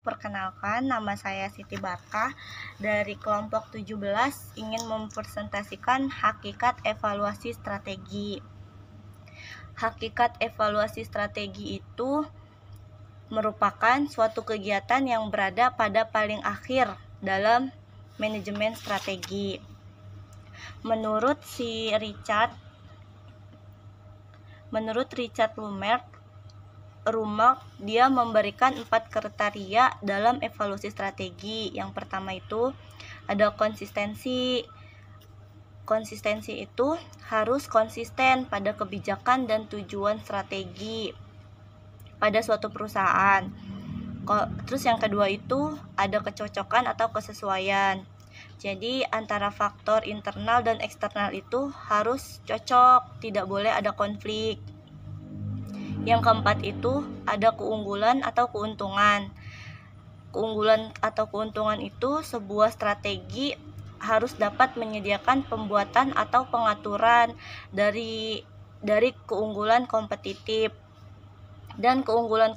Perkenalkan, nama saya Siti Barkah dari kelompok 17 ingin mempresentasikan hakikat evaluasi strategi. Hakikat evaluasi strategi itu merupakan suatu kegiatan yang berada pada paling akhir dalam manajemen strategi. Menurut Richard Rummel, dia memberikan 4 kriteria dalam evaluasi strategi. Yang pertama itu ada konsistensi. Konsistensi itu harus konsisten pada kebijakan dan tujuan strategi pada suatu perusahaan. Terus yang kedua itu ada kecocokan atau kesesuaian. Jadi antara faktor internal dan eksternal itu harus cocok, tidak boleh ada konflik. Yang keempat itu ada keunggulan atau keuntungan. Keunggulan atau keuntungan itu sebuah strategi harus dapat menyediakan pembuatan atau pengaturan dari keunggulan kompetitif. Dan keunggulan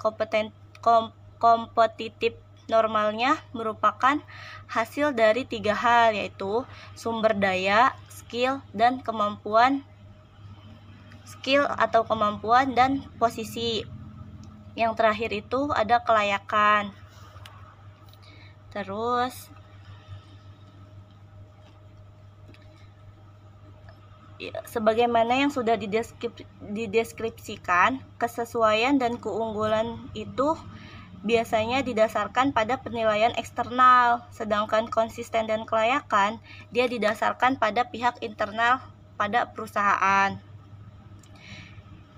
kompetitif normalnya merupakan hasil dari 3 hal, yaitu sumber daya, skill atau kemampuan dan posisi. Yang terakhir itu ada kelayakan. Terus sebagaimana yang sudah dideskripsikan, kesesuaian dan keunggulan itu biasanya didasarkan pada penilaian eksternal, sedangkan konsisten dan kelayakan dia didasarkan pada pihak internal pada perusahaan.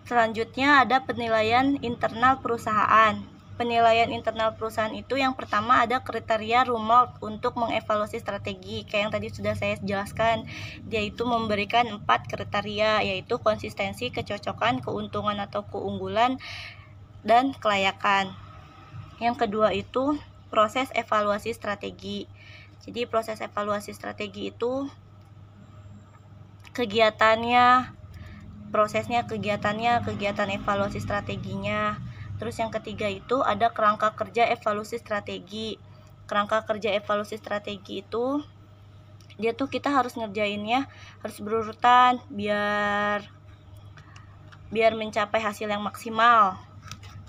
Selanjutnya ada penilaian internal perusahaan. Penilaian internal perusahaan itu yang pertama ada kriteria Rummel untuk mengevaluasi strategi. Kayak yang tadi sudah saya jelaskan, dia itu memberikan 4 kriteria, yaitu konsistensi, kecocokan, keuntungan atau keunggulan, dan kelayakan. Yang kedua itu proses evaluasi strategi. Jadi proses evaluasi strategi itu kegiatan evaluasi strateginya. Terus yang ketiga itu ada kerangka kerja evaluasi strategi. Kerangka kerja evaluasi strategi itu dia tuh kita harus ngerjainnya harus berurutan biar mencapai hasil yang maksimal.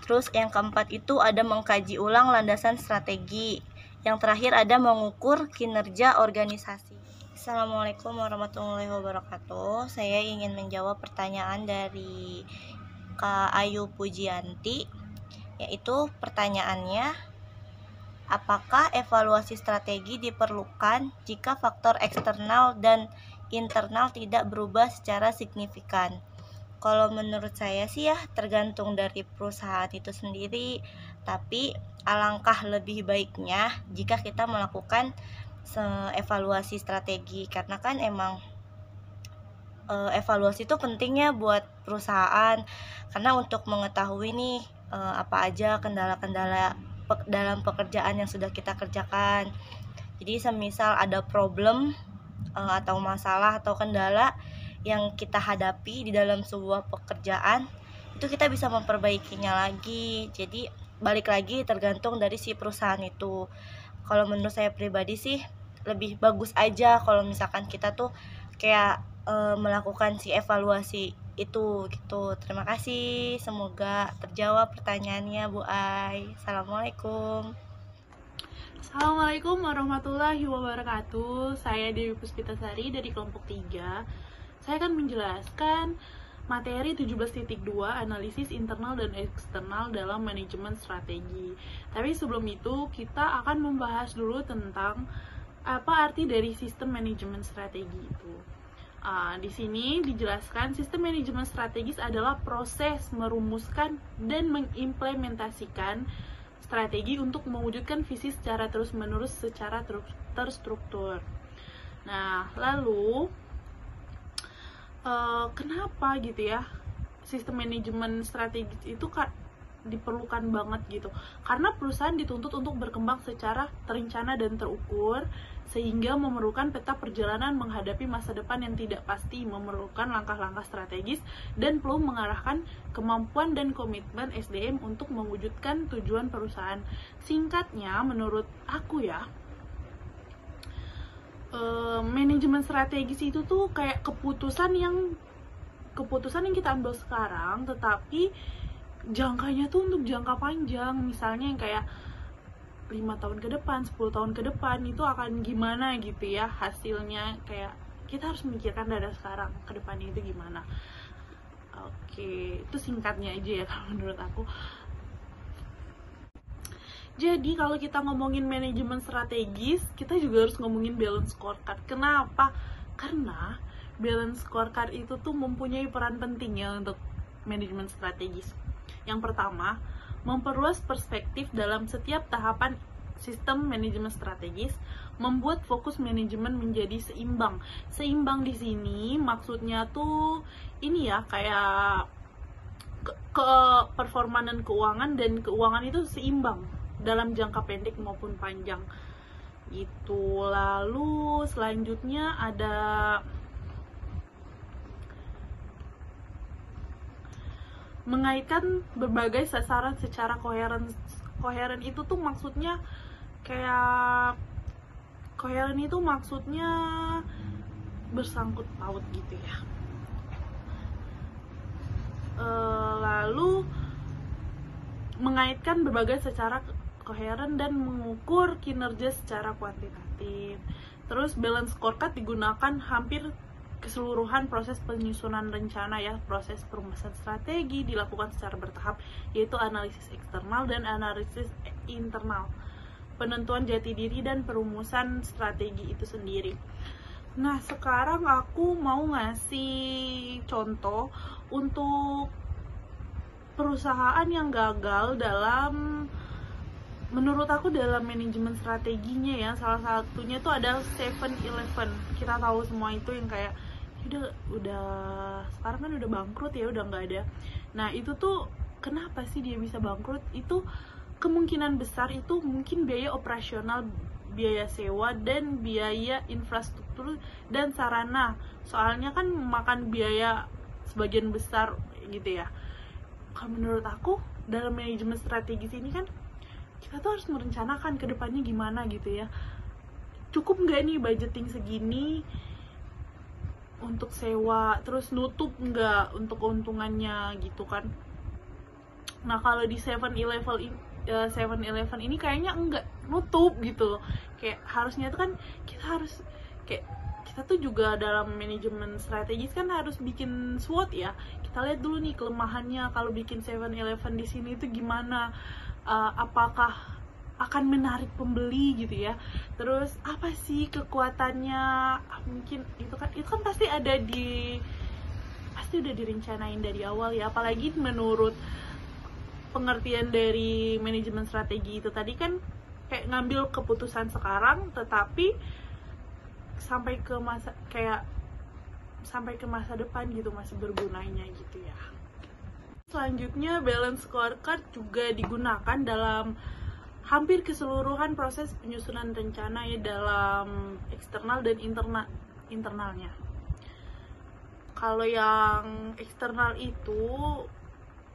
Terus yang keempat itu ada mengkaji ulang landasan strategi. Yang terakhir ada mengukur kinerja organisasi. Assalamualaikum warahmatullahi wabarakatuh. Saya ingin menjawab pertanyaan dari Kak Ayu Pujianti, yaitu pertanyaannya, apakah evaluasi strategi diperlukan jika faktor eksternal dan internal tidak berubah secara signifikan? Kalau menurut saya sih ya tergantung dari perusahaan itu sendiri, tapi alangkah lebih baiknya jika kita melakukan evaluasi strategi, karena kan emang evaluasi itu pentingnya buat perusahaan, karena untuk mengetahui nih apa aja kendala-kendala dalam pekerjaan yang sudah kita kerjakan. Jadi semisal ada problem atau masalah atau kendala yang kita hadapi di dalam sebuah pekerjaan, itu kita bisa memperbaikinya lagi. Jadi balik lagi tergantung dari si perusahaan itu. Kalau menurut saya pribadi sih lebih bagus aja kalau misalkan kita tuh kayak melakukan si evaluasi itu gitu. Terima kasih, semoga terjawab pertanyaannya Bu Ai. Assalamualaikum. Assalamualaikum warahmatullahi wabarakatuh. Saya Dewi Puspitasari dari kelompok 3. Saya akan menjelaskan materi 17.2 analisis internal dan eksternal dalam manajemen strategi. Tapi sebelum itu kita akan membahas dulu tentang apa arti dari sistem manajemen strategi itu. Di sini dijelaskan sistem manajemen strategis adalah proses merumuskan dan mengimplementasikan strategi untuk mewujudkan visi secara terus-menerus secara terstruktur. Nah, lalu kenapa gitu ya sistem manajemen strategis itu diperlukan banget gitu? Karena perusahaan dituntut untuk berkembang secara terencana dan terukur, sehingga memerlukan peta perjalanan menghadapi masa depan yang tidak pasti, memerlukan langkah-langkah strategis, dan perlu mengarahkan kemampuan dan komitmen SDM untuk mewujudkan tujuan perusahaan. Singkatnya, menurut aku ya, manajemen strategis itu tuh kayak keputusan yang kita ambil sekarang, tetapi jangkanya tuh untuk jangka panjang. Misalnya yang kayak 5 tahun ke depan, 10 tahun ke depan itu akan gimana gitu ya hasilnya. Kayak kita harus memikirkan dari sekarang ke depannya itu gimana. Oke, itu singkatnya aja ya kalau menurut aku. Jadi kalau kita ngomongin manajemen strategis, kita juga harus ngomongin balance scorecard. Kenapa? Karena balance scorecard itu tuh mempunyai peran penting ya untuk manajemen strategis. Yang pertama, memperluas perspektif dalam setiap tahapan sistem manajemen strategis, membuat fokus manajemen menjadi seimbang. Seimbang di sini maksudnya tuh ini ya, kayak ke performa dan keuangan itu seimbang dalam jangka pendek maupun panjang. Gitu. Lalu selanjutnya ada mengaitkan berbagai sasaran secara koheren. Koheren itu tuh maksudnya kayak koheren itu maksudnya bersangkut paut gitu ya. Lalu mengaitkan berbagai secara koheren dan mengukur kinerja secara kuantitatif. Terus balance scorecard digunakan hampir keseluruhan proses penyusunan rencana ya. Proses perumasan strategi dilakukan secara bertahap, yaitu analisis eksternal dan analisis internal, penentuan jati diri dan perumusan strategi itu sendiri. Nah, sekarang aku mau ngasih contoh untuk perusahaan yang gagal dalam, menurut aku, dalam manajemen strateginya ya. Salah satunya tuh ada 7-Eleven. Kita tahu semua itu yang kayak udah sekarang kan udah bangkrut ya, udah nggak ada. Nah, itu tuh kenapa sih dia bisa bangkrut? Itu kemungkinan besar itu mungkin biaya operasional, biaya sewa, dan biaya infrastruktur dan sarana. Soalnya kan memakan biaya sebagian besar gitu ya. Kalau menurut aku, dalam manajemen strategis ini kan kita tuh harus merencanakan ke depannya gimana gitu ya. Cukup nggak nih budgeting segini untuk sewa, terus nutup nggak untuk keuntungannya gitu kan. Nah, kalau di 7-Eleven ini kayaknya enggak nutup gitu loh. Kayak harusnya itu kan kita harus kayak, kita tuh juga dalam manajemen strategis kan harus bikin SWOT ya. Kita lihat dulu nih kelemahannya kalau bikin 7-Eleven di sini itu gimana, apakah akan menarik pembeli gitu ya. Terus apa sih kekuatannya? Mungkin itu kan pasti udah direncanain dari awal ya. Apalagi menurut pengertian dari manajemen strategi itu tadi kan kayak ngambil keputusan sekarang, tetapi sampai ke masa depan gitu, masih bergunanya gitu ya. Selanjutnya, balance scorecard juga digunakan dalam hampir keseluruhan proses penyusunan rencana ya, dalam eksternal dan internalnya. Kalau yang eksternal itu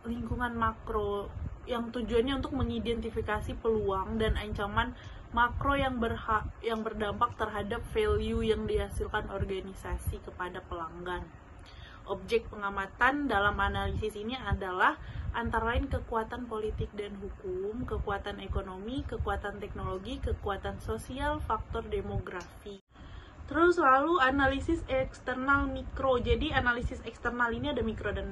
lingkungan makro, yang tujuannya untuk mengidentifikasi peluang dan ancaman makro yang berdampak terhadap value yang dihasilkan organisasi kepada pelanggan. Objek pengamatan dalam analisis ini adalah antara lain kekuatan politik dan hukum, kekuatan ekonomi, kekuatan teknologi, kekuatan sosial, faktor demografi. Terus lalu analisis eksternal mikro. Jadi analisis eksternal ini ada mikro dan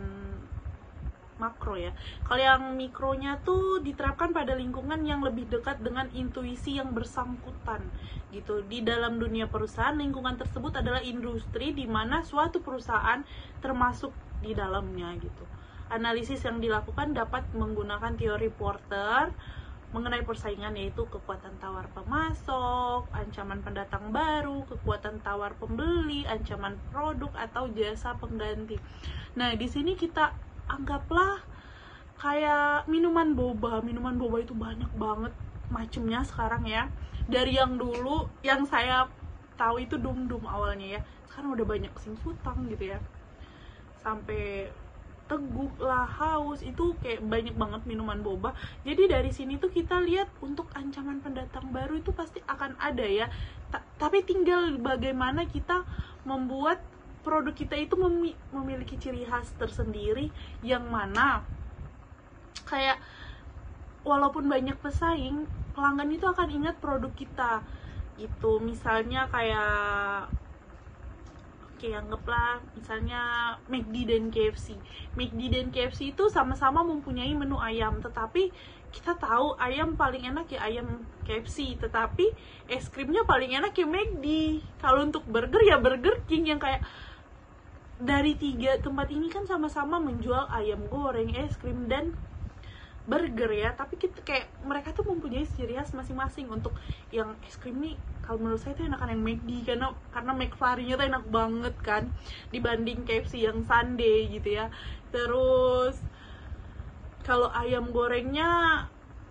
makro ya. Kalau yang mikronya tuh diterapkan pada lingkungan yang lebih dekat dengan intuisi yang bersangkutan gitu. Di dalam dunia perusahaan, lingkungan tersebut adalah industri di mana suatu perusahaan termasuk di dalamnya gitu. Analisis yang dilakukan dapat menggunakan teori Porter mengenai persaingan, yaitu kekuatan tawar pemasok, ancaman pendatang baru, kekuatan tawar pembeli, ancaman produk atau jasa pengganti. Nah, di sini kita anggaplah kayak minuman boba itu banyak banget macemnya sekarang ya. Dari yang dulu yang saya tahu itu dum-dum awalnya ya, sekarang udah banyak singkutang gitu ya, sampai teguk lah, haus, itu kayak banyak banget minuman boba. Jadi dari sini tuh kita lihat untuk ancaman pendatang baru itu pasti akan ada ya. Tapi tinggal bagaimana kita membuat produk kita itu memiliki ciri khas tersendiri, yang mana kayak walaupun banyak pesaing, pelanggan itu akan ingat produk kita gitu. Misalnya kayak anggaplah misalnya McD dan KFC. McD dan KFC itu sama-sama mempunyai menu ayam, tetapi kita tahu ayam paling enak ya ayam KFC, tetapi es krimnya paling enak ya McD. Kalau untuk burger ya Burger King, yang kayak dari 3 tempat ini kan sama-sama menjual ayam goreng, es krim, dan burger ya, tapi kita kayak mereka tuh mempunyai ciri khas masing-masing. Untuk yang es krim nih, kalau menurut saya tuh enakan yang McD, karena McFlurry-nya tuh enak banget kan dibanding KFC yang Sunday gitu ya. Terus kalau ayam gorengnya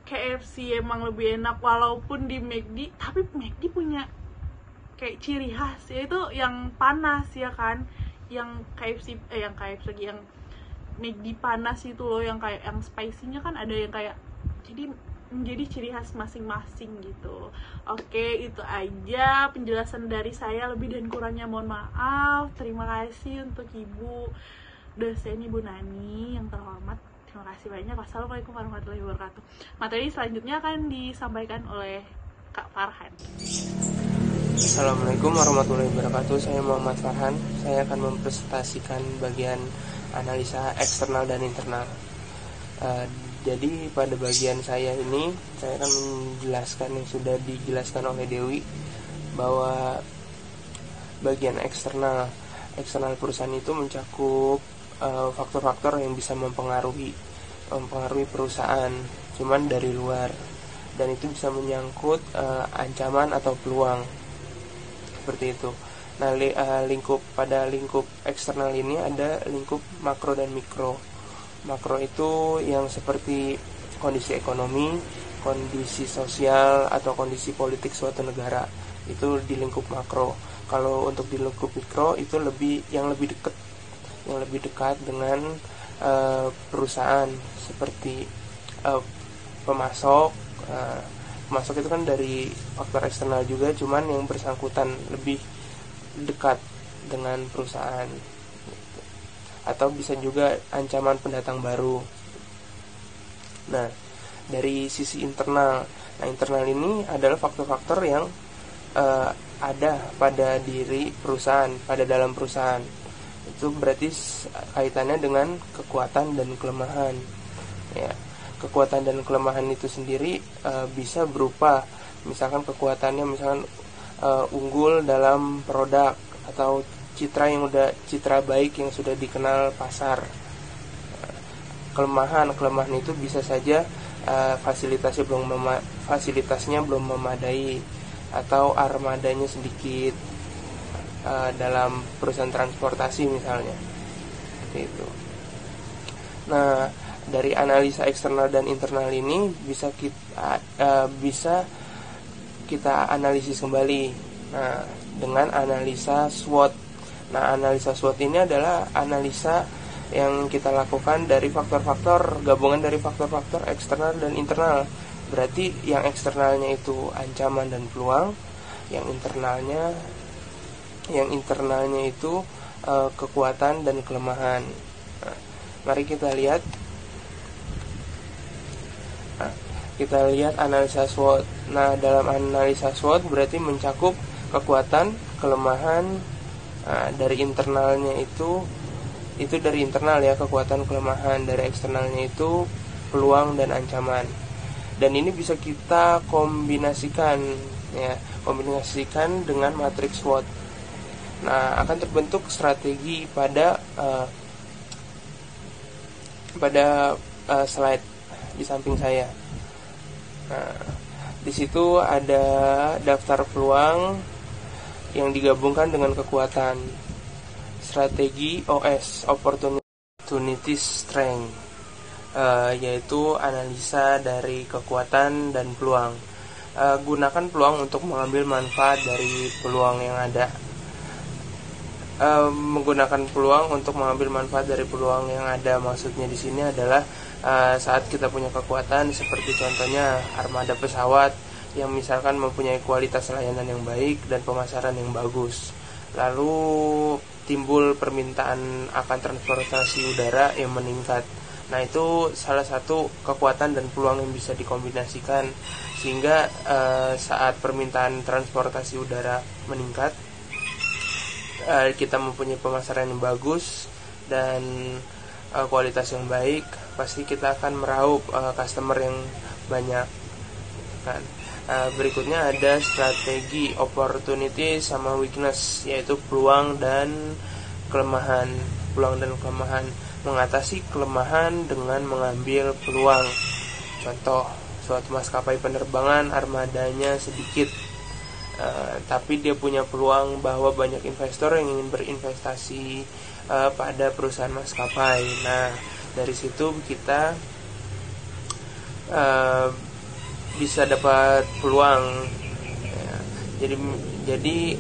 KFC emang lebih enak walaupun di McD, tapi McD punya kayak ciri khas yaitu yang panas ya kan, yang KFC lagi yang McD panas itu loh, yang kayak yang spicy-nya kan ada yang kayak, jadi menjadi ciri khas masing-masing gitu. Oke, itu aja penjelasan dari saya, lebih dan kurangnya mohon maaf. Terima kasih untuk Ibu dosen Ibu Nani yang terhormat. Terima kasih banyak. Wassalamualaikum warahmatullahi wabarakatuh. Materi selanjutnya akan disampaikan oleh Kak Farhan. Assalamualaikum warahmatullahi wabarakatuh. Saya Muhammad Farhan. Saya akan mempresentasikan bagian analisa eksternal dan internal. Jadi pada bagian saya ini, saya akan menjelaskan yang sudah dijelaskan oleh Dewi, bahwa bagian eksternal perusahaan itu mencakup faktor-faktor yang bisa mempengaruhi perusahaan, cuman dari luar, dan itu bisa menyangkut ancaman atau peluang seperti itu. Nah, lingkup eksternal ini ada lingkup makro dan mikro. Makro itu yang seperti kondisi ekonomi, kondisi sosial, atau kondisi politik suatu negara. Itu di lingkup makro. Kalau untuk di lingkup mikro itu lebih dekat dengan perusahaan, seperti pemasok. Pemasok itu kan dari faktor eksternal juga, cuman yang bersangkutan lebih dekat dengan perusahaan, atau bisa juga ancaman pendatang baru. Nah, dari sisi internal, internal ini adalah faktor-faktor yang ada pada diri perusahaan, pada dalam perusahaan. Itu berarti kaitannya dengan kekuatan dan kelemahan. Ya, kekuatan dan kelemahan itu sendiri bisa berupa, misalkan kekuatannya unggul dalam produk atau citra baik yang sudah dikenal pasar. Kelemahan itu bisa saja fasilitasnya belum memadai, atau armadanya sedikit dalam perusahaan transportasi misalnya, seperti itu. Nah, dari analisa eksternal dan internal ini bisa kita analisis kembali. Nah, dengan analisa SWOT. Nah, analisa SWOT ini adalah analisa yang kita lakukan dari gabungan dari faktor-faktor eksternal dan internal. Berarti yang eksternalnya itu ancaman dan peluang, yang internalnya itu kekuatan dan kelemahan. Nah, mari kita lihat. Kita lihat analisa SWOT. Nah, dalam analisa SWOT berarti mencakup kekuatan, kelemahan. Dari internalnya itu dari internal ya, kekuatan, kelemahan. Dari eksternalnya itu peluang dan ancaman. Dan ini bisa kita kombinasikan dengan matriks SWOT. Nah, akan terbentuk strategi pada slide di samping saya. Nah, di situ ada daftar peluang yang digabungkan dengan kekuatan. Strategi OS, Opportunity Strength, yaitu analisa dari kekuatan dan peluang. gunakan peluang untuk mengambil manfaat dari peluang yang ada. Menggunakan peluang untuk mengambil manfaat dari peluang yang ada, maksudnya di sini adalah saat kita punya kekuatan, seperti contohnya armada pesawat yang misalkan mempunyai kualitas layanan yang baik dan pemasaran yang bagus, lalu timbul permintaan akan transportasi udara yang meningkat. Nah, itu salah satu kekuatan dan peluang yang bisa dikombinasikan, sehingga saat permintaan transportasi udara meningkat, kita mempunyai pemasaran yang bagus dan kualitas yang baik, pasti kita akan meraup customer yang banyak kan. Berikutnya ada strategi opportunity sama weakness, yaitu peluang dan kelemahan. Peluang dan kelemahan, mengatasi kelemahan dengan mengambil peluang. Contoh, suatu maskapai penerbangan armadanya sedikit, tapi dia punya peluang bahwa banyak investor yang ingin berinvestasi pada perusahaan maskapai. Nah, dari situ kita bisa dapat peluang. Jadi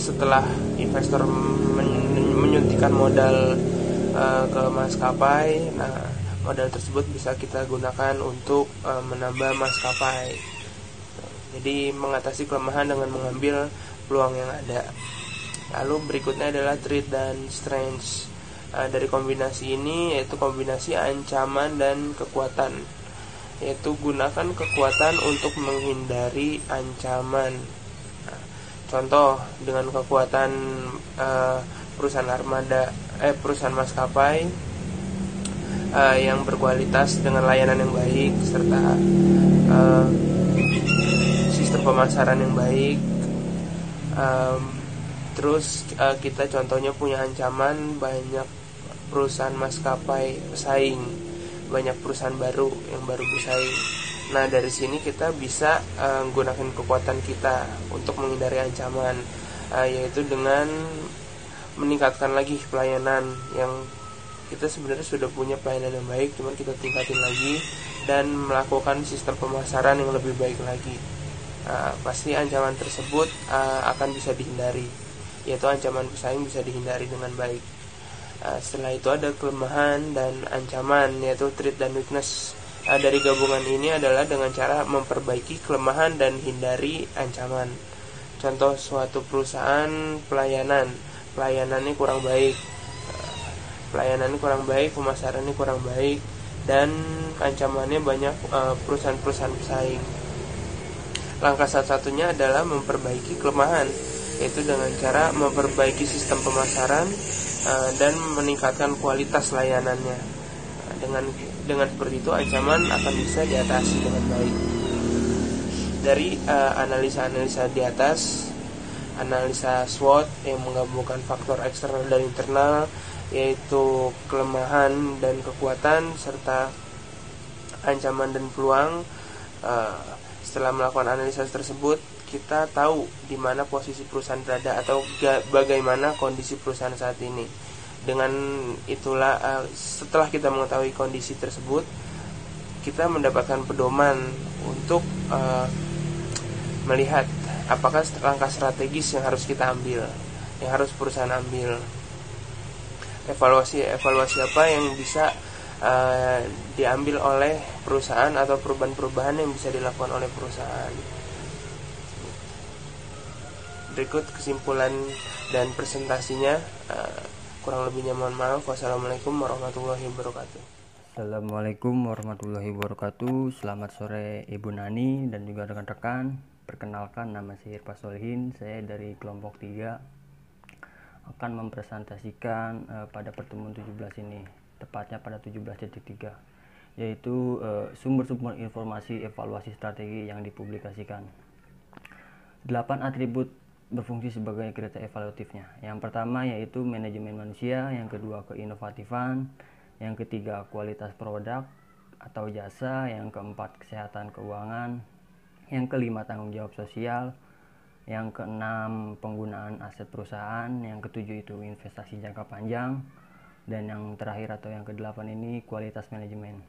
setelah investor menyuntikkan modal ke maskapai, nah modal tersebut bisa kita gunakan untuk menambah maskapai. Jadi mengatasi kelemahan dengan mengambil peluang yang ada. Lalu berikutnya adalah threat dan strength. Dari kombinasi ini, yaitu kombinasi ancaman dan kekuatan, yaitu gunakan kekuatan untuk menghindari ancaman. Contoh, dengan kekuatan perusahaan maskapai yang berkualitas dengan layanan yang baik serta sistem pemasaran yang baik. Terus kita contohnya punya ancaman banyak perusahaan maskapai pesaing, banyak perusahaan baru yang baru bersaing. Nah, dari sini kita bisa menggunakan kekuatan kita untuk menghindari ancaman, yaitu dengan meningkatkan lagi pelayanan. Yang kita sebenarnya sudah punya pelayanan yang baik, cuman kita tingkatin lagi dan melakukan sistem pemasaran yang lebih baik lagi. Pasti ancaman tersebut akan bisa dihindari, yaitu ancaman pesaing bisa dihindari dengan baik. Setelah itu ada kelemahan dan ancaman, yaitu threat dan weakness. Dari gabungan ini adalah dengan cara memperbaiki kelemahan dan hindari ancaman. Contoh, suatu perusahaan pelayanannya kurang baik, pemasarannya kurang baik, dan ancamannya banyak perusahaan-perusahaan pesaing. Langkah satu-satunya adalah memperbaiki kelemahan, yaitu dengan cara memperbaiki sistem pemasaran dan meningkatkan kualitas layanannya. Dengan seperti itu, ancaman akan bisa diatasi dengan baik. Dari analisa-analisa di atas, analisa SWOT yang menggabungkan faktor eksternal dan internal, yaitu kelemahan dan kekuatan serta ancaman dan peluang. Setelah melakukan analisa tersebut, kita tahu di mana posisi perusahaan berada atau bagaimana kondisi perusahaan saat ini. Dengan itulah, setelah kita mengetahui kondisi tersebut, kita mendapatkan pedoman untuk melihat apakah langkah strategis yang harus kita ambil, yang harus perusahaan ambil. Evaluasi apa yang bisa diambil oleh perusahaan atau perubahan-perubahan yang bisa dilakukan oleh perusahaan. Berikut kesimpulan dan presentasinya. Kurang lebihnya mohon maaf. Wassalamualaikum warahmatullahi wabarakatuh. Assalamualaikum warahmatullahi wabarakatuh. Selamat sore Ibu Nani dan juga rekan-rekan. Perkenalkan, nama saya Irfan Solihin. Saya dari kelompok 3 akan mempresentasikan pada pertemuan 17 ini, tepatnya pada 17.3, yaitu sumber-sumber informasi evaluasi strategi yang dipublikasikan. 8 atribut berfungsi sebagai kriteria evaluatifnya. Yang pertama yaitu manajemen manusia, yang kedua keinovatifan, yang ketiga kualitas produk atau jasa, yang keempat kesehatan keuangan, yang kelima tanggung jawab sosial, yang keenam penggunaan aset perusahaan, yang ketujuh itu investasi jangka panjang, dan yang terakhir atau yang ke-8 ini kualitas manajemen.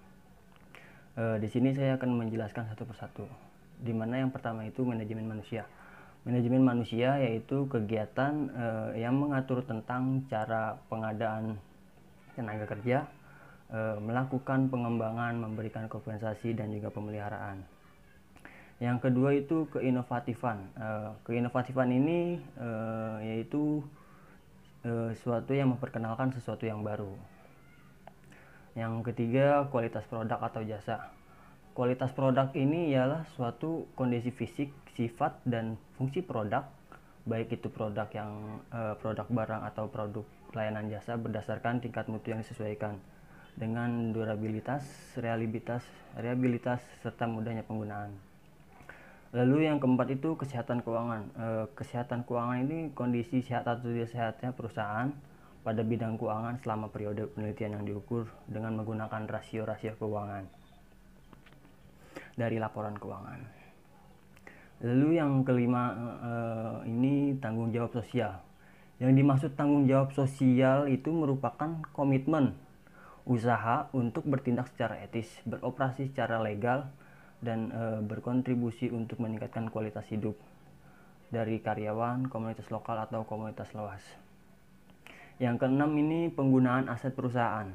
Di sini saya akan menjelaskan satu persatu. di mana yang pertama itu manajemen manusia. Manajemen manusia yaitu kegiatan yang mengatur tentang cara pengadaan tenaga kerja, melakukan pengembangan, memberikan kompensasi dan juga pemeliharaan. Yang kedua itu keinovatifan. Keinovatifan ini yaitu sesuatu yang memperkenalkan sesuatu yang baru. Yang ketiga, kualitas produk atau jasa. Kualitas produk ini ialah suatu kondisi fisik, sifat, dan fungsi produk, baik itu produk yang produk barang atau produk layanan jasa berdasarkan tingkat mutu yang disesuaikan dengan durabilitas, reliabilitas, serta mudahnya penggunaan. Lalu yang keempat itu kesehatan keuangan. Kesehatan keuangan ini kondisi sehat atau tidak sehatnya perusahaan pada bidang keuangan selama periode penelitian yang diukur dengan menggunakan rasio-rasio keuangan dari laporan keuangan. Lalu yang kelima ini tanggung jawab sosial. Yang dimaksud tanggung jawab sosial itu merupakan komitmen usaha untuk bertindak secara etis, beroperasi secara legal, dan berkontribusi untuk meningkatkan kualitas hidup dari karyawan, komunitas lokal atau komunitas luas. Yang keenam ini penggunaan aset perusahaan.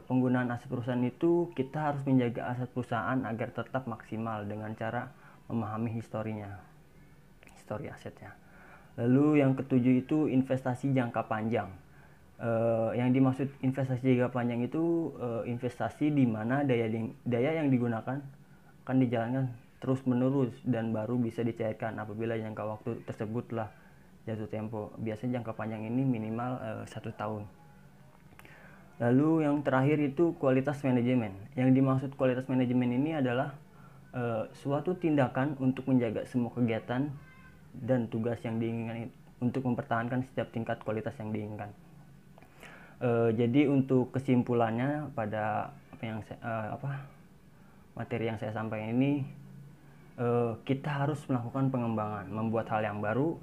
Penggunaan aset perusahaan itu kita harus menjaga aset perusahaan agar tetap maksimal dengan cara memahami histori asetnya. Lalu yang ketujuh itu investasi jangka panjang. Yang dimaksud investasi jangka panjang itu investasi di mana daya yang digunakan akan dijalankan terus menerus dan baru bisa dicairkan apabila jangka waktu tersebut telah jatuh tempo. Biasanya jangka panjang ini minimal 1 tahun. Lalu yang terakhir itu kualitas manajemen. Yang dimaksud kualitas manajemen ini adalah suatu tindakan untuk menjaga semua kegiatan dan tugas yang diinginkan untuk mempertahankan setiap tingkat kualitas yang diinginkan. Jadi untuk kesimpulannya pada materi yang saya sampaikan ini, kita harus melakukan pengembangan, membuat hal yang baru,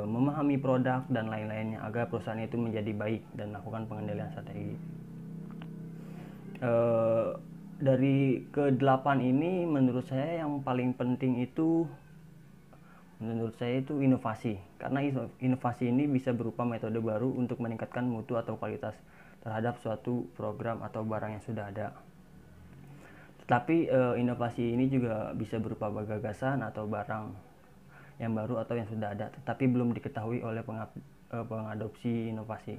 memahami produk dan lain-lainnya agar perusahaan itu menjadi baik dan melakukan pengendalian strategi. Dari ke-8 ini menurut saya yang paling penting itu inovasi, karena inovasi ini bisa berupa metode baru untuk meningkatkan mutu atau kualitas terhadap suatu program atau barang yang sudah ada. Tetapi inovasi ini juga bisa berupa gagasan atau barang yang baru atau yang sudah ada, tetapi belum diketahui oleh pengadopsi inovasi.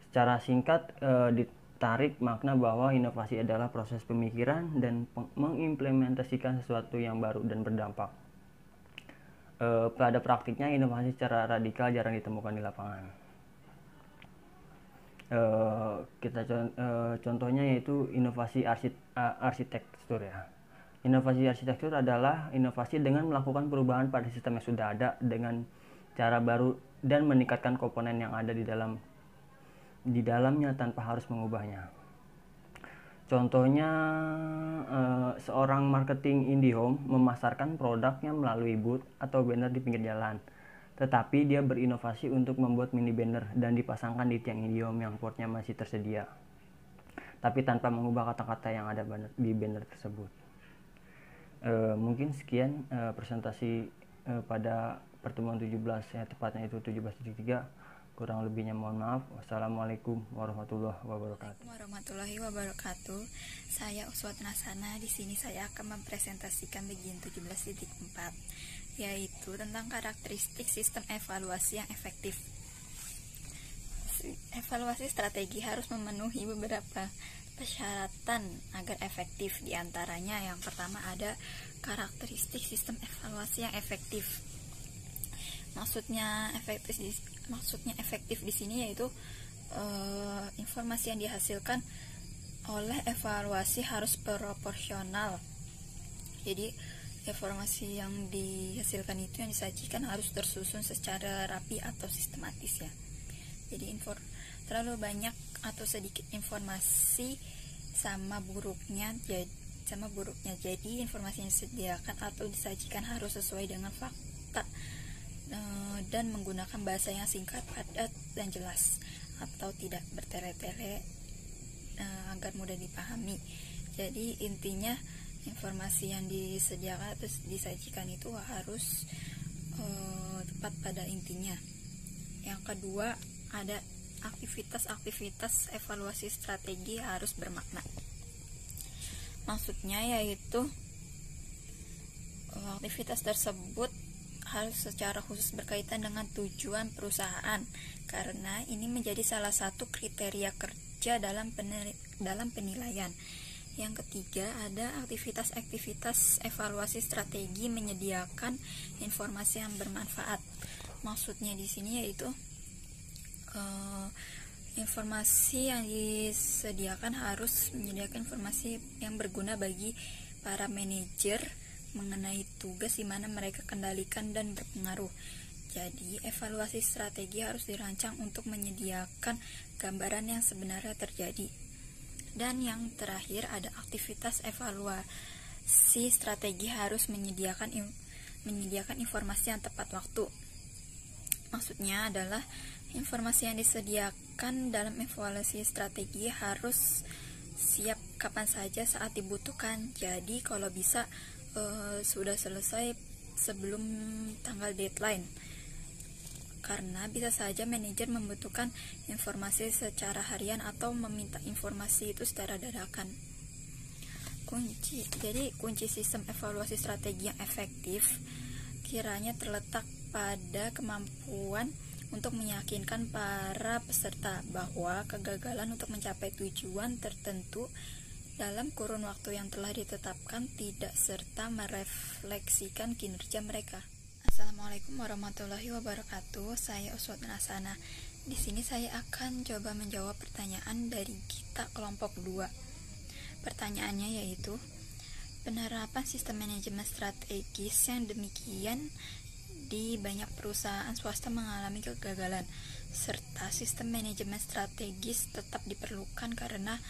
Secara singkat ditarik makna bahwa inovasi adalah proses pemikiran dan mengimplementasikan sesuatu yang baru dan berdampak. Pada praktiknya inovasi secara radikal jarang ditemukan di lapangan. Contohnya yaitu inovasi arsitektur ya. Inovasi arsitektur adalah inovasi dengan melakukan perubahan pada sistem yang sudah ada dengan cara baru dan meningkatkan komponen yang ada di dalamnya tanpa harus mengubahnya. Contohnya seorang marketing IndiHome memasarkan produknya melalui booth atau banner di pinggir jalan. Tetapi dia berinovasi untuk membuat mini banner dan dipasangkan di tiang IndiHome yang portnya masih tersedia, tapi tanpa mengubah kata-kata yang ada di banner tersebut. Mungkin sekian presentasi pada pertemuan 17 ya, tepatnya itu 17.3. Kurang lebihnya mohon maaf. Wassalamualaikum warahmatullahi wabarakatuh. Warahmatullahi wabarakatuh. Saya Uswat Nasana. Di sini saya akan mempresentasikan bagian 17.4, yaitu tentang karakteristik sistem evaluasi yang efektif. Evaluasi strategi harus memenuhi beberapa persyaratan agar efektif. Di antaranya yang pertama ada karakteristik sistem evaluasi yang efektif. Maksudnya efektif di sini yaitu informasi yang dihasilkan oleh evaluasi harus proporsional. Jadi informasi yang dihasilkan itu yang disajikan harus tersusun secara rapi atau sistematis ya. Jadi terlalu banyak atau sedikit informasi sama buruknya. Jadi informasi yang disediakan atau disajikan harus sesuai dengan fakta dan menggunakan bahasa yang singkat, padat, dan jelas, atau tidak bertele-tele agar mudah dipahami. Jadi intinya informasi yang disediakan atau disajikan itu harus tepat pada intinya. Yang kedua, ada aktivitas evaluasi strategi harus bermakna. Maksudnya yaitu aktivitas tersebut harus secara khusus berkaitan dengan tujuan perusahaan, karena ini menjadi salah satu kriteria kerja dalam penilaian. Yang ketiga, ada aktivitas evaluasi strategi menyediakan informasi yang bermanfaat. Maksudnya di sini yaitu informasi yang disediakan harus menyediakan informasi yang berguna bagi para manajer mengenai tugas di mana mereka kendalikan dan berpengaruh. Jadi, evaluasi strategi harus dirancang untuk menyediakan gambaran yang sebenarnya terjadi. Dan yang terakhir, ada aktivitas evaluasi strategi harus menyediakan informasi yang tepat waktu. Maksudnya adalah informasi yang disediakan dalam evaluasi strategi harus siap kapan saja saat dibutuhkan. Jadi kalau bisa sudah selesai sebelum tanggal deadline, karena bisa saja manajer membutuhkan informasi secara harian atau meminta informasi itu secara dadakan. Kunci sistem evaluasi strategi yang efektif kiranya terletak pada kemampuan untuk meyakinkan para peserta bahwa kegagalan untuk mencapai tujuan tertentu dalam kurun waktu yang telah ditetapkan tidak serta merefleksikan kinerja mereka. Assalamualaikum warahmatullahi wabarakatuh. Saya Uswatun Hasanah. Di sini saya akan coba menjawab pertanyaan dari kita kelompok 2. Pertanyaannya yaitu, penerapan sistem manajemen strategis yang demikian di banyak perusahaan swasta mengalami kegagalan, serta sistem manajemen strategis tetap diperlukan karena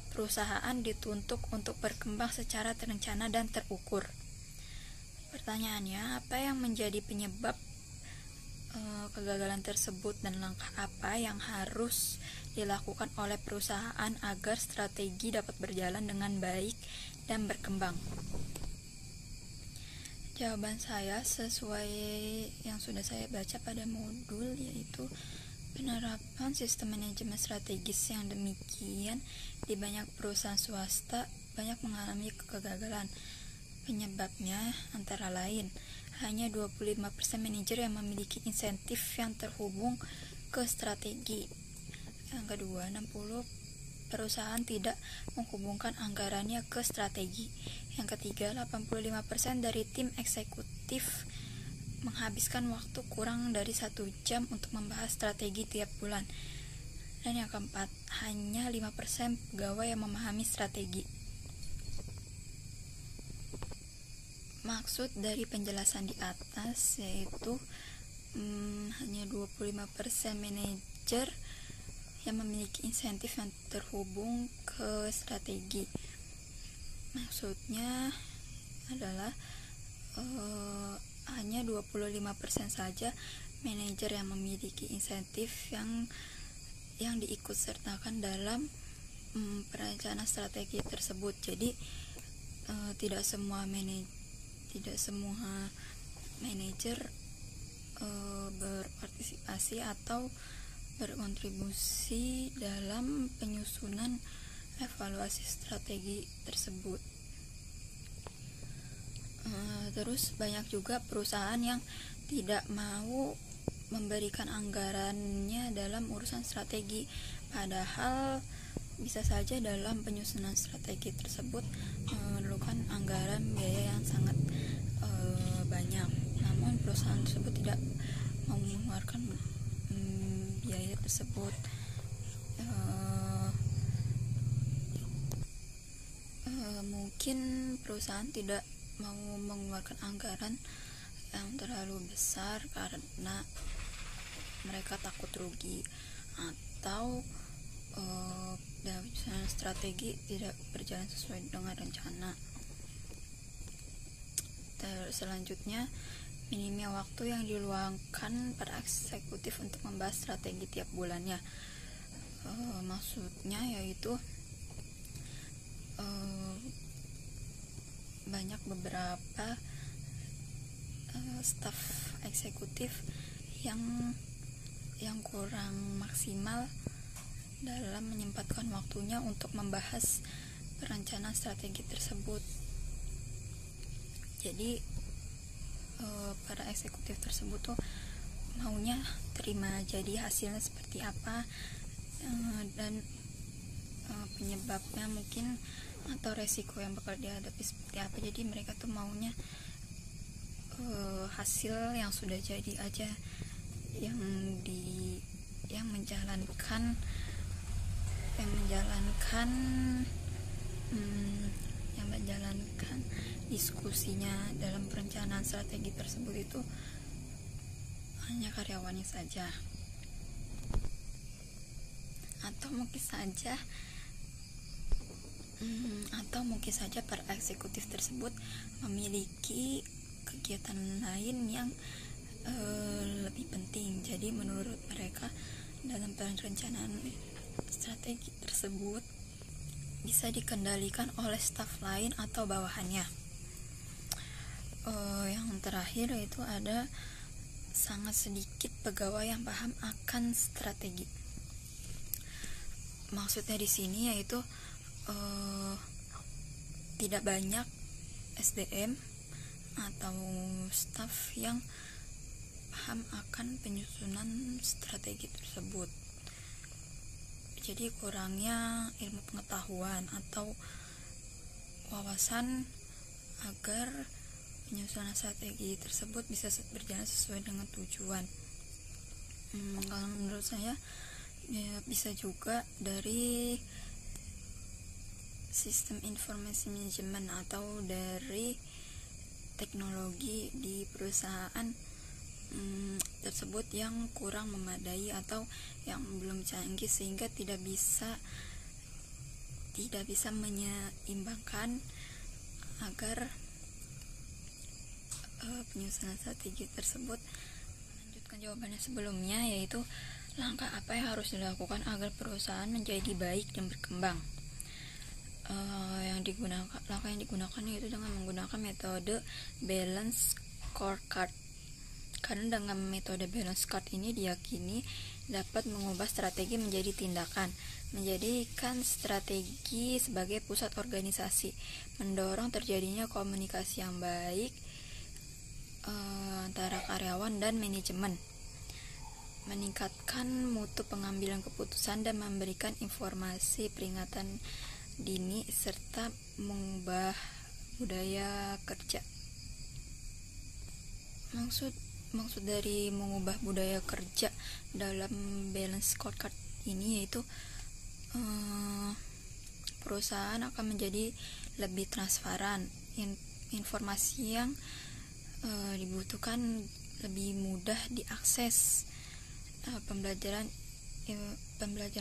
perusahaan dituntut untuk berkembang secara terencana dan terukur. Pertanyaannya, apa yang menjadi penyebab kegagalan tersebut dan langkah apa yang harus dilakukan oleh perusahaan agar strategi dapat berjalan dengan baik dan berkembang? Jawaban saya sesuai yang sudah saya baca pada modul, yaitu penerapan sistem manajemen strategis yang demikian di banyak perusahaan swasta banyak mengalami kegagalan. Penyebabnya antara lain, hanya 25% manajer yang memiliki insentif yang terhubung ke strategi. Yang kedua, 60 perusahaan tidak menghubungkan anggarannya ke strategi. Yang ketiga, 85% dari tim eksekutif menghabiskan waktu kurang dari 1 jam untuk membahas strategi tiap bulan. Dan yang keempat, hanya 5% pegawai yang memahami strategi. Maksud dari penjelasan di atas yaitu hanya 25% manajer yang memiliki insentif yang terhubung ke strategi. Maksudnya adalah hanya 25% saja manajer yang memiliki insentif yang diikutsertakan dalam perencanaan strategi tersebut. Jadi tidak semua manajer berpartisipasi atau berkontribusi dalam penyusunan evaluasi strategi tersebut. Terus banyak juga perusahaan yang tidak mau memberikan anggarannya dalam urusan strategi, padahal bisa saja dalam penyusunan strategi tersebut memerlukan anggaran biaya yang sangat banyak, namun perusahaan tersebut tidak mau mengeluarkan biaya tersebut. Mungkin perusahaan tidak mau mengeluarkan anggaran yang terlalu besar karena mereka takut rugi, atau dalam strategi tidak berjalan sesuai dengan rencana. Selanjutnya, minimnya waktu yang diluangkan para eksekutif untuk membahas strategi tiap bulannya. Maksudnya yaitu banyak beberapa staf eksekutif yang kurang maksimal dalam menyempatkan waktunya untuk membahas perencanaan strategi tersebut. Jadi para eksekutif tersebut tuh maunya terima jadi hasilnya seperti apa, dan penyebabnya mungkin atau resiko yang bakal dihadapi seperti apa. Jadi mereka tuh maunya hasil yang sudah jadi aja, yang menjalankan diskusinya dalam perencanaan strategi tersebut itu hanya karyawannya saja, atau mungkin saja para eksekutif tersebut memiliki kegiatan lain yang lebih penting. Jadi menurut mereka dalam perencanaan strategi tersebut bisa dikendalikan oleh staf lain atau bawahannya. Yang terakhir yaitu ada sangat sedikit pegawai yang paham akan strategi. Maksudnya di sini yaitu tidak banyak SDM atau staf yang paham akan penyusunan strategi tersebut. Jadi kurangnya ilmu pengetahuan atau wawasan agar penyusunan strategi tersebut bisa berjalan sesuai dengan tujuan. Kalau menurut saya ya, bisa juga dari sistem informasi manajemen atau dari teknologi di perusahaan tersebut yang kurang memadai atau yang belum canggih, sehingga tidak bisa menyeimbangkan agar penyusunan strategi tersebut. Lanjutkan jawabannya sebelumnya, yaitu langkah apa yang harus dilakukan agar perusahaan menjadi baik dan berkembang. Langkah yang digunakan yaitu dengan menggunakan metode balance scorecard. Karena dengan metode balance scorecard ini diyakini dapat mengubah strategi menjadi tindakan, menjadikan strategi sebagai pusat organisasi, mendorong terjadinya komunikasi yang baik antara karyawan dan manajemen, meningkatkan mutu pengambilan keputusan dan memberikan informasi peringatan dini, serta mengubah budaya kerja. Maksud dari mengubah budaya kerja dalam balance scorecard ini yaitu perusahaan akan menjadi lebih transparan, informasi yang dibutuhkan lebih mudah diakses, pembelajaran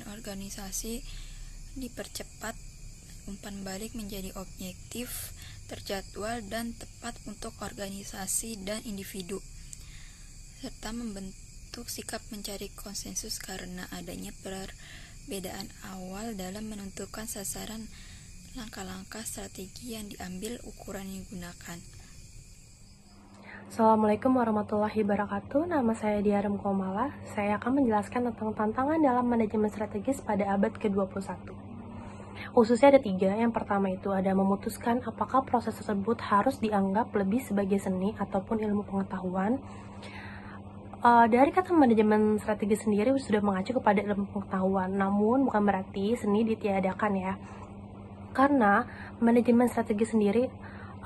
organisasi dipercepat, umpan balik menjadi objektif, terjadwal dan tepat untuk organisasi dan individu, serta membentuk sikap mencari konsensus karena adanya perbedaan awal dalam menentukan sasaran langkah-langkah strategi yang diambil, ukuran yang digunakan. Assalamualaikum warahmatullahi wabarakatuh. Nama saya Diarem Komala. Saya akan menjelaskan tentang tantangan dalam manajemen strategis pada abad ke-21. Khususnya ada 3. Yang pertama itu ada memutuskan apakah proses tersebut harus dianggap lebih sebagai seni ataupun ilmu pengetahuan. Dari kata manajemen strategi sendiri sudah mengacu kepada ilmu pengetahuan, namun bukan berarti seni ditiadakan ya. Karena manajemen strategi sendiri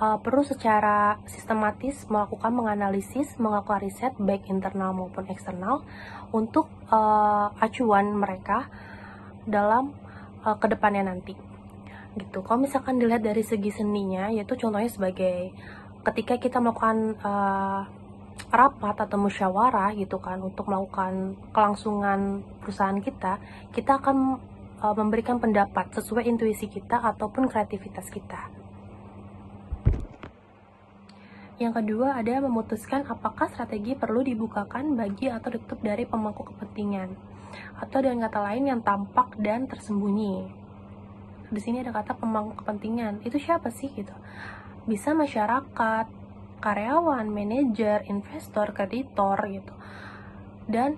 perlu secara sistematis melakukan menganalisis, melakukan riset baik internal maupun eksternal untuk acuan mereka dalam kedepannya nanti. Gitu. Kalau misalkan dilihat dari segi seninya, yaitu contohnya sebagai ketika kita melakukan rapat atau musyawarah gitu kan untuk melakukan kelangsungan perusahaan kita akan memberikan pendapat sesuai intuisi kita ataupun kreativitas kita. Yang kedua ada memutuskan apakah strategi perlu dibukakan bagi atau ditutup dari pemangku kepentingan, atau dengan kata lain yang tampak dan tersembunyi. Di sini ada kata pemangku kepentingan. Itu siapa sih gitu? bisa masyarakat, karyawan, manajer, investor, kreditor gitu. Dan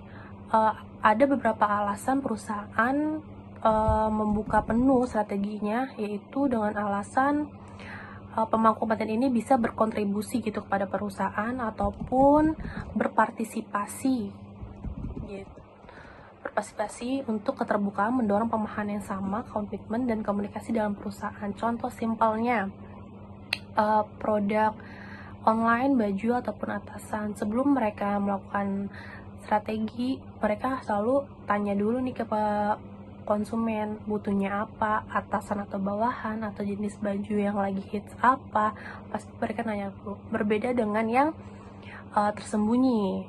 ada beberapa alasan perusahaan membuka penuh strateginya, yaitu dengan alasan pemangku konten ini bisa berkontribusi gitu kepada perusahaan ataupun berpartisipasi gitu. Berpartisipasi untuk keterbukaan, mendorong pemahaman yang sama, komitmen dan komunikasi dalam perusahaan. Contoh simpelnya, produk online, baju ataupun atasan, sebelum mereka melakukan strategi, mereka selalu tanya dulu nih ke konsumen butuhnya apa, atasan atau bawahan, atau jenis baju yang lagi hits apa, pasti mereka nanya dulu. Berbeda dengan yang tersembunyi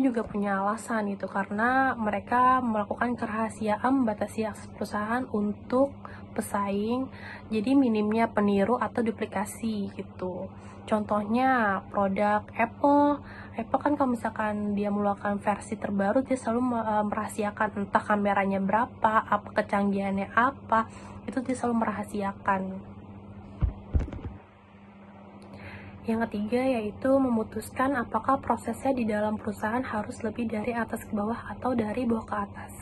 juga punya alasan itu, karena mereka melakukan kerahasiaan, membatasi akses perusahaan untuk pesaing, jadi minimnya peniru atau duplikasi gitu. Contohnya produk Apple kan kalau misalkan dia mengeluarkan versi terbaru, dia selalu merahasiakan entah kameranya berapa, apa kecanggihannya apa, itu dia selalu merahasiakan. Yang ketiga yaitu memutuskan apakah prosesnya di dalam perusahaan harus lebih dari atas ke bawah atau dari bawah ke atas.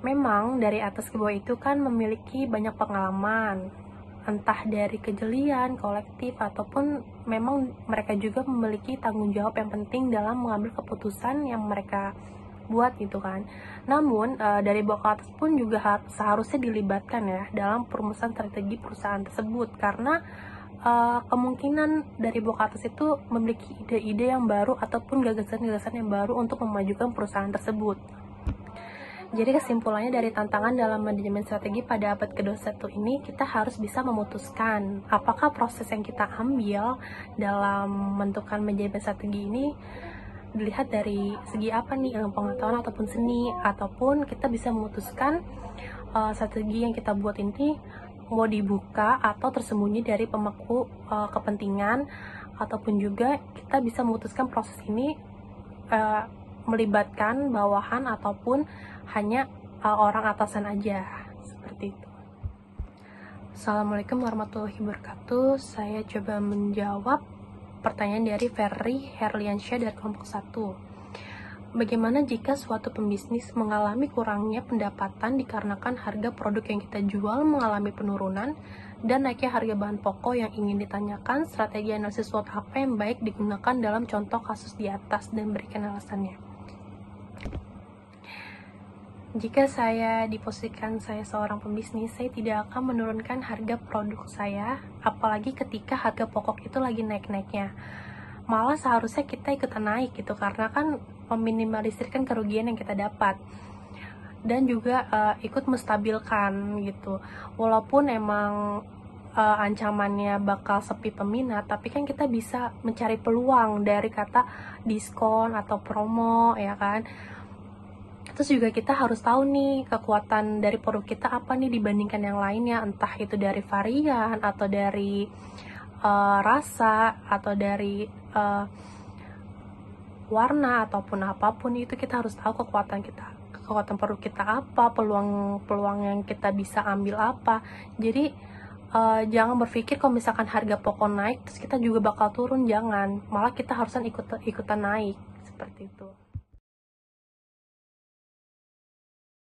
Memang dari atas ke bawah itu kan memiliki banyak pengalaman, entah dari kejelian, kolektif, ataupun memang mereka juga memiliki tanggung jawab yang penting dalam mengambil keputusan yang mereka buat gitu kan. Namun dari bawah ke atas pun juga seharusnya dilibatkan ya dalam perumusan strategi perusahaan tersebut, karena kemungkinan dari bawah ke atas itu memiliki ide-ide yang baru ataupun gagasan-gagasan yang baru untuk memajukan perusahaan tersebut. Jadi kesimpulannya dari tantangan dalam manajemen strategi pada abad ke-21 ini, kita harus bisa memutuskan apakah proses yang kita ambil dalam menentukan manajemen strategi ini dilihat dari segi apa nih, ilmu pengetahuan ataupun seni, ataupun kita bisa memutuskan strategi yang kita buat ini mau dibuka atau tersembunyi dari pemangku kepentingan, ataupun juga kita bisa memutuskan proses ini melibatkan bawahan ataupun hanya orang atasan aja, seperti itu. Assalamualaikum warahmatullahi wabarakatuh. Saya coba menjawab pertanyaan dari Ferry Herliansyah dari kelompok 1. Bagaimana jika suatu pembisnis mengalami kurangnya pendapatan dikarenakan harga produk yang kita jual mengalami penurunan dan naiknya harga bahan pokok? Yang ingin ditanyakan, strategi analisis SWOT apa yang baik digunakan dalam contoh kasus di atas, dan berikan alasannya. Jika saya diposisikan saya seorang pembisnis, saya tidak akan menurunkan harga produk saya, apalagi ketika harga pokok itu lagi naik-naiknya. Malah seharusnya kita ikutan naik gitu, karena kan meminimalisirkan kerugian yang kita dapat, dan juga ikut menstabilkan gitu. Walaupun emang ancamannya bakal sepi peminat, tapi kan kita bisa mencari peluang dari kata diskon atau promo, ya kan. Terus juga kita harus tahu nih kekuatan dari produk kita apa nih dibandingkan yang lainnya, entah itu dari varian atau dari rasa atau dari warna ataupun apapun, itu kita harus tahu kekuatan produk kita apa, peluang yang kita bisa ambil apa. Jadi jangan berpikir kalau misalkan harga pokok naik terus kita juga bakal turun, jangan, malah kita harusnya ikutan naik, seperti itu.